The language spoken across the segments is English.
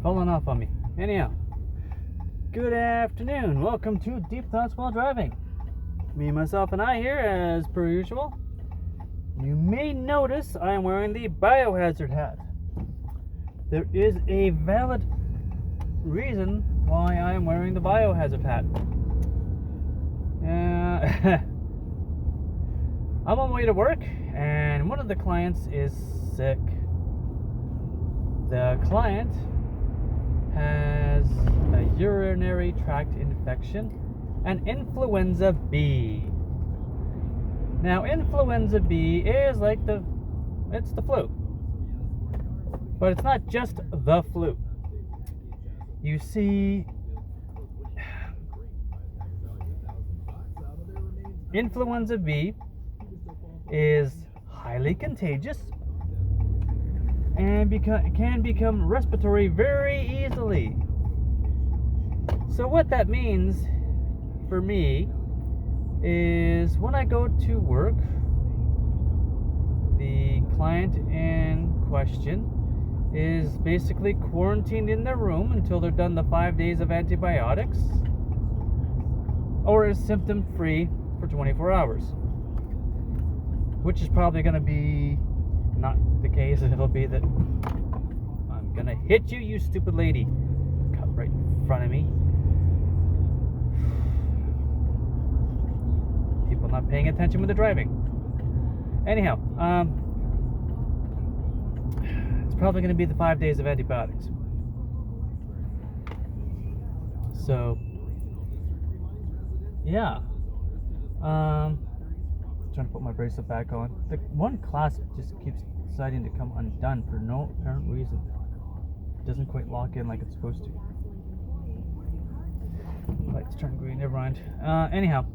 falling off on me. Anyhow, good afternoon. Welcome to Deep Thoughts While Driving. Me, myself, and I here, as per usual. You may notice I am wearing the Biohazard Hat. There is a valid reason why I am wearing the Biohazard Hat. I'm on my way to work, and one of the clients is sick. The client has a urinary tract infection and influenza B. Now, influenza B is like it's the flu. But it's not just the flu. You see, influenza B is highly contagious and can become respiratory very easily. So what that means for me is when I go to work, the client in question is basically quarantined in their room until they're done the 5 days of antibiotics, or is symptom free for 24 hours, which is probably going to be not the case. It'll be that I'm gonna hit you, you stupid lady. Cut right in front of me. People not paying attention when they're driving. Anyhow, it's probably gonna be the 5 days of antibiotics. So yeah. Trying to put my bracelet back on. The one clasp just keeps deciding to come undone for no apparent reason. It doesn't quite lock in like it's supposed to. Lights turn green, never mind. Anyhow,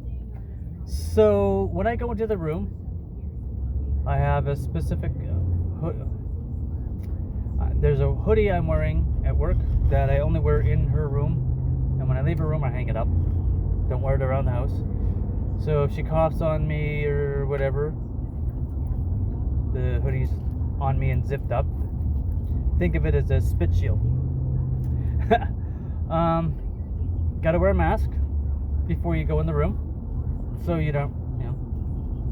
so when I go into the room, I have a specific hood. There's a hoodie I'm wearing at work that I only wear in her room, and when I leave her room, I hang it up. Don't wear it around the house. So if she coughs on me or whatever, the hoodie's on me and zipped up. Think of it as a spit shield. Gotta wear a mask before you go in the room, so you don't,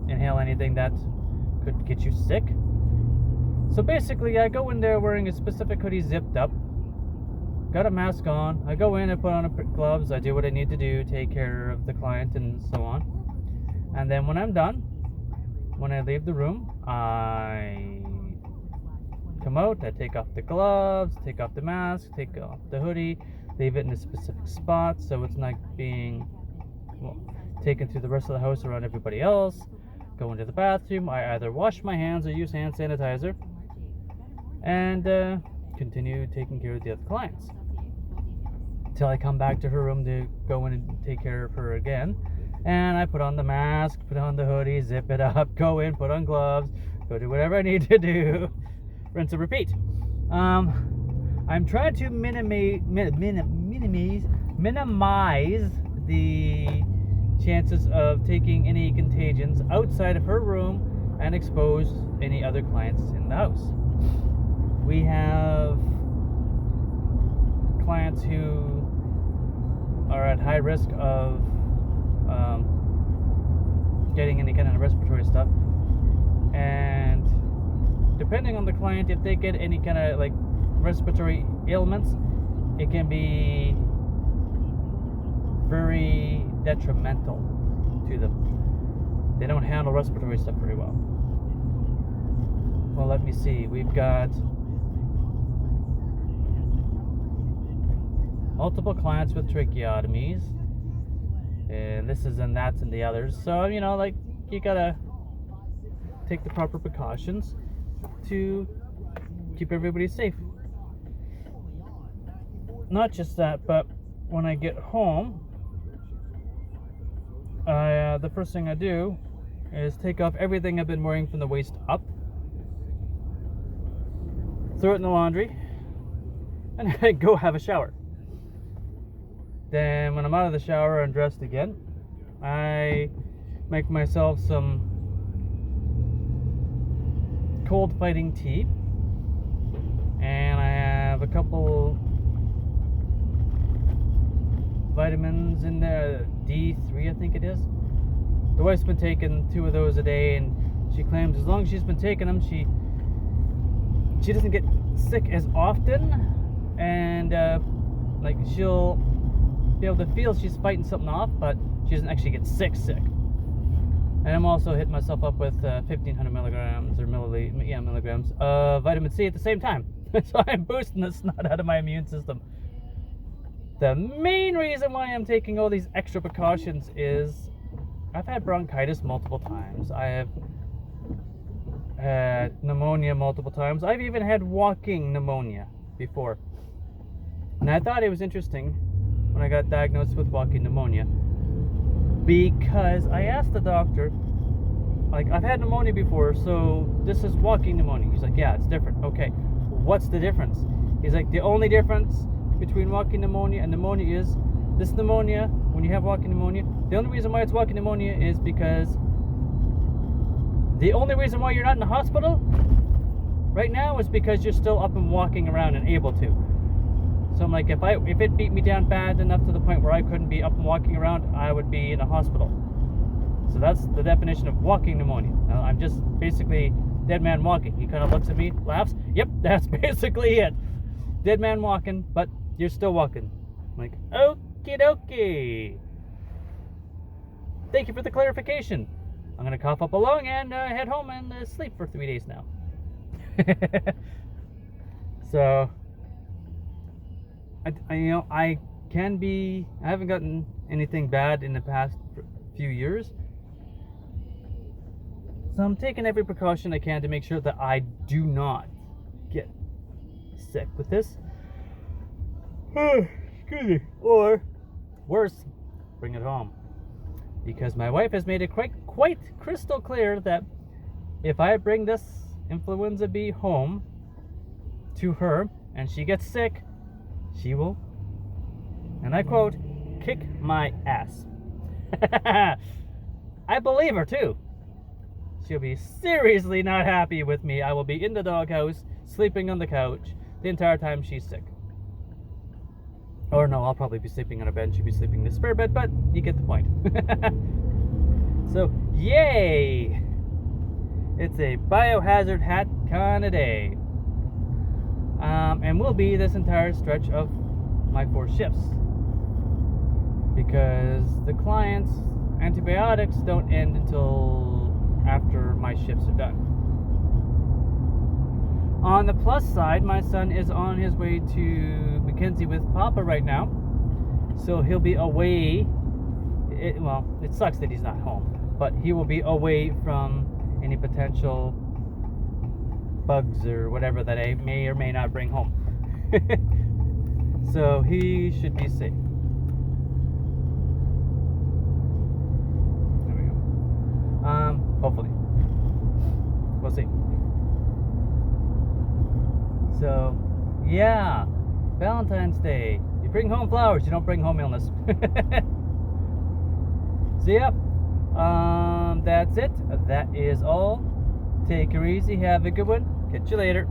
inhale anything that could get you sick. So basically, I go in there wearing a specific hoodie zipped up. Got a mask on. I go in, I put on gloves, I do what I need to do, take care of the client and so on. And then when I'm done, when I leave the room, I come out, I take off the gloves, take off the mask, take off the hoodie, leave it in a specific spot so it's not being taken through the rest of the house around everybody else. Go into the bathroom, I either wash my hands or use hand sanitizer, and continue taking care of the other clients until I come back to her room to go in and take care of her again. And I put on the mask, put on the hoodie, zip it up, go in, put on gloves, go do whatever I need to do, rinse and repeat. I'm trying to minimize the chances of taking any contagions outside of her room and expose any other clients in the house. We have clients who are at high risk of getting any kind of respiratory stuff, and depending on the client, if they get any kind of respiratory ailments, it can be very detrimental to them. They don't handle respiratory stuff very well. Well, let me see. We've got multiple clients with tracheotomies, and this is and that's and the others. So, you gotta take the proper precautions to keep everybody safe. Not just that, but when I get home, the first thing I do is take off everything I've been wearing from the waist up, throw it in the laundry, and I go have a shower. Then when I'm out of the shower and dressed again, I make myself some cold fighting tea, and I have a couple vitamins in there, D3 I think it is. The wife's been taking 2 of those a day, and she claims as long as she's been taking them, she doesn't get sick as often, and like she'll be able to feel she's fighting something off, but she doesn't actually get sick. And I'm also hitting myself up with 1,500 milligrams or milligrams of vitamin C at the same time. So I'm boosting the snot out of my immune system. The main reason why I'm taking all these extra precautions is I've had bronchitis multiple times. I have had pneumonia multiple times. I've even had walking pneumonia before. And I thought it was interesting when I got diagnosed with walking pneumonia, because I asked the doctor, like, I've had pneumonia before, so this is walking pneumonia. He's like, yeah, it's different. Okay, what's the difference? He's like, the only difference between walking pneumonia and pneumonia is this pneumonia, when you have walking pneumonia, the only reason why it's walking pneumonia is because the only reason why you're not in the hospital right now is because you're still up and walking around and able to. So I'm like, if it beat me down bad enough to the point where I couldn't be up and walking around, I would be in a hospital. So that's the definition of walking pneumonia. Now, I'm just basically dead man walking. He kind of looks at me, laughs. Yep, that's basically it. Dead man walking, but you're still walking. I'm like, okie dokie. Thank you for the clarification. I'm going to cough up a lung and head home and sleep for 3 days now. So... I haven't gotten anything bad in the past few years. So I'm taking every precaution I can to make sure that I do not get sick with this. Excuse me. Or, worse, bring it home. Because my wife has made it quite crystal clear that if I bring this influenza B home to her and she gets sick, she will, and I quote, kick my ass. I believe her too. She'll be seriously not happy with me. I will be in the doghouse, sleeping on the couch the entire time she's sick. Or no, I'll probably be sleeping on a bed. She'll be sleeping in the spare bed, but you get the point. So, yay! It's a Biohazard Hat kind of day. And will be this entire stretch of my 4 shifts, because the client's antibiotics don't end until after my shifts are done. On the plus side, my son is on his way to Mackenzie with Papa right now, so he'll be away. It sucks that he's not home, but he will be away from any potential bugs or whatever that I may or may not bring home. So he should be safe. There we go. Hopefully. We'll see. So, yeah. Valentine's Day. You bring home flowers, you don't bring home illness. So, yeah. That's it. That is all. Take her easy. Have a good one. Catch you later.